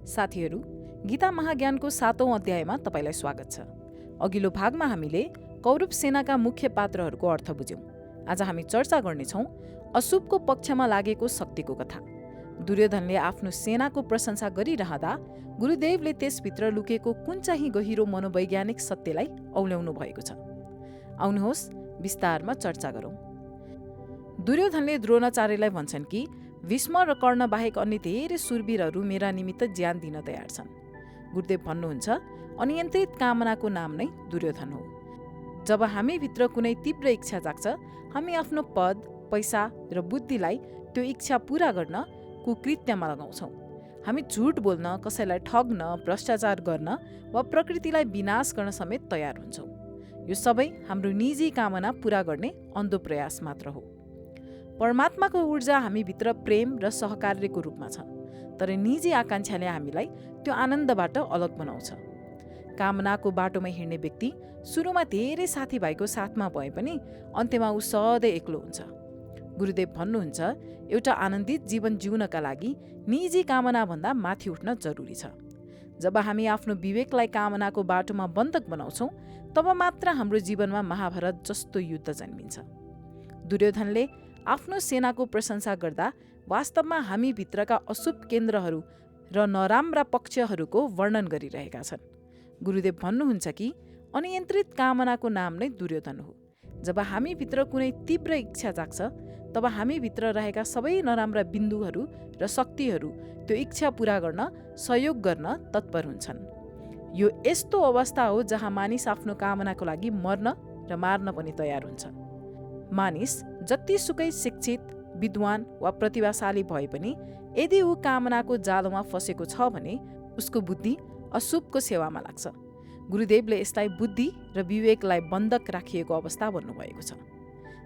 साथीहरू, गीता महाज्ञानको 7औं अध्यायमा तपाईलाई स्वागत छ। अघिल्लो भागमा हामीले कौरव सेनाका मुख्य पात्रहरूको अर्थ बुझ्यौं। आज हामी चर्चा गर्नेछौं अशुभको पक्षमा लागेको शक्तिको कथा। दुर्योधनले आफ्नो सेनाको प्रशंसा गरिरहँदा गुरुदेवले त्यसभित्र लुकेको कुन चाहिँ गहिरो मनोवैज्ञानिक सत्यलाई औल्याउनु भएको छ। आउनुहोस् विस्तारमा चर्चा गरौं। दुर्योधनले द्रोणाचार्यलाई भन्छन् कि भीष्म र कर्ण बाहेक अन्य धेरै सुरवीरहरू मेरा निमित्त ज्यान दिन तयार छन्। गुरुदेव भन्नुहुन्छ, अनियन्त्रित कामनाको नाम नै दुर्योधन हो। जब हामीभित्र कुनै तीव्र इच्छा जाग्छ, हामी आफ्नो पद, पैसा र बुद्धिलाई त्यो इच्छा पूरा गर्न कुकृत्यमा लगाउँछौँ। हामी झुट बोल्न, कसैलाई ठग्न, भ्रष्टाचार गर्न वा प्रकृतिलाई विनाश गर्न समेत तयार हुन्छौँ। यो सबै हाम्रो निजी कामना पूरा गर्ने अन्धो प्रयास मात्र हो। परमात्माको ऊर्जा हामीभित्र प्रेम र सहकार्यको रूपमा छ, तर निजी आकांक्षाले हामीलाई त्यो आनन्दबाट अलग बनाउँछ। कामनाको बाटोमा हिँड्ने व्यक्ति सुरुमा धेरै साथीभाइको साथमा भए पनि अन्त्यमा ऊ सधैँ एक्लो हुन्छ। गुरुदेव भन्नुहुन्छ, एउटा आनन्दित जीवन जिउनका लागि निजी कामनाभन्दा माथि उठ्न जरुरी छ। जब हामी आफ्नो विवेकलाई कामनाको बाटोमा बन्धक बनाउँछौँ, तब मात्र हाम्रो जीवनमा महाभारत जस्तो युद्ध जन्मिन्छ। दुर्योधनले आफ्नो सेनाको प्रशंसा गर्दा वास्तवमा हामीभित्रका अशुभ केन्द्रहरू र नराम्रा पक्षहरूको वर्णन गरिरहेका छन्। गुरुदेव भन्नुहुन्छ कि अनियन्त्रित कामनाको नाम नै दुर्योधन हो। जब हामीभित्र कुनै तीव्र इच्छा जाग्छ, तब हामीभित्र रहेका सबै नराम्रा बिन्दुहरू र शक्तिहरू त्यो इच्छा पूरा गर्न, सहयोग गर्न तत्पर हुन्छन्। यो यस्तो अवस्था हो जहाँ मानिस आफ्नो कामनाको लागि मर्न र मार्न पनि तयार हुन्छ। मानिस जतिसुकै शिक्षित, विद्वान वा प्रतिभाशाली भए पनि यदि ऊ कामनाको जालोमा फसेको छ भने उसको बुद्धि अशुभको सेवामा लाग्छ। गुरुदेवले यसलाई बुद्धि र विवेकलाई बन्धक राखिएको अवस्था भन्नुभएको छ।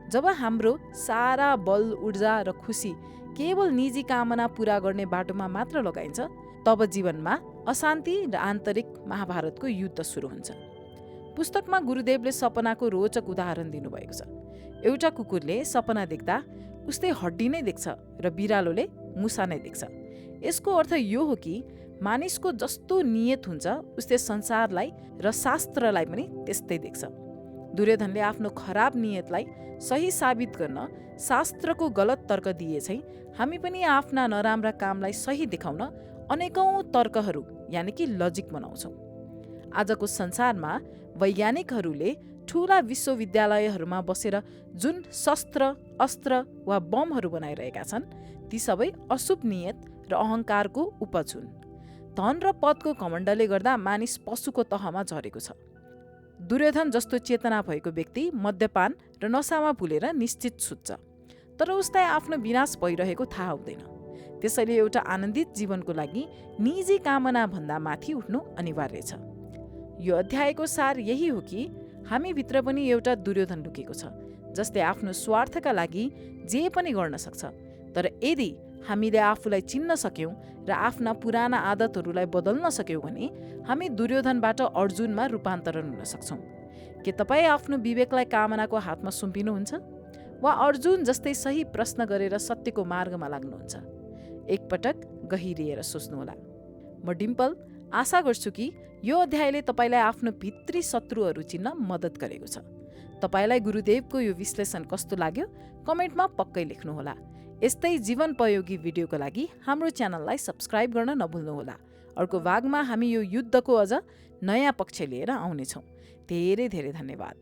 जब हाम्रो सारा बल, ऊर्जा र खुसी केवल निजी कामना पूरा गर्ने बाटोमा मात्र लगाइन्छ, तब जीवनमा अशान्ति र आन्तरिक महाभारतको युद्ध सुरु हुन्छ। पुस्तकमा गुरुदेवले सपनाको रोचक उदाहरण दिनुभएको छ। एउटा कुकुरले सपना देख्दा उस्तै हड्डी नै देख्छ र बिरालोले मुसा नै देख्छ। यसको अर्थ यो हो कि मानिसको जस्तो नियत हुन्छ, उस्तै संसारलाई र शास्त्रलाई पनि त्यस्तै देख्छ। दुर्योधनले आफ्नो खराब नियतलाई सही साबित गर्न शास्त्रको गलत तर्क दिए चाहिँ हामी पनि आफ्ना नराम्रा कामलाई सही देखाउन अनेकौं तर्कहरू यानि कि लजिक बनाउँछौँ। आजको संसारमा वैज्ञानिकहरूले ठूला विश्वविद्यालयहरूमा बसेर जुन शस्त्र, अस्त्र वा बमहरू बनाइरहेका छन्, ती सबै अशुभ नियत र अहङ्कारको उपज हुन्। धन र पदको घमण्डले गर्दा मानिस पशुको तहमा झरेको छ। दुर्योधन जस्तो चेतना भएको व्यक्ति मद्यपान र नशामा भुलेर निश्चित सुत्छ, तर उसलाई आफ्नो विनाश भइरहेको थाहा हुँदैन। त्यसैले एउटा आनन्दित जीवनको लागि निजी कामना भन्दा माथि उठ्नु अनिवार्य छ। यो अध्यायको सार यही हो कि हामीभित्र पनि एउटा दुर्योधन लुकेको छ, जसले आफ्नो स्वार्थका लागि जे पनि गर्न सक्छ। तर यदि हामीले आफूलाई चिन्न सक्यौं र आफ्ना पुराना आदतहरूलाई बदल्न सक्यौं भने हामी दुर्योधनबाट अर्जुनमा रूपान्तरण हुन सक्छौं। के तपाईँ आफ्नो विवेकलाई कामनाको हातमा सुम्पिनुहुन्छ वा अर्जुन जस्तै सही प्रश्न गरेर सत्यको मार्गमा लाग्नुहुन्छ? एकपटक गहिरिएर सोच्नुहोला। म डिम्पल आशा गर्छु कि यो अध्यायले तपाईँलाई आफ्नो भित्री शत्रुहरू चिन्न मद्दत गरेको छ। तपाईँलाई गुरुदेवको यो विश्लेषण कस्तो लाग्यो कमेन्टमा पक्कै लेख्नुहोला। यस्तै जीवनोपयोगी भिडियोको लागि हाम्रो च्यानललाई सब्स्क्राइब गर्न नभुल्नुहोला। अर्को भागमा हामी यो युद्धको अझ नयाँ पक्ष लिएर आउनेछौँ। धेरै धेरै धन्यवाद।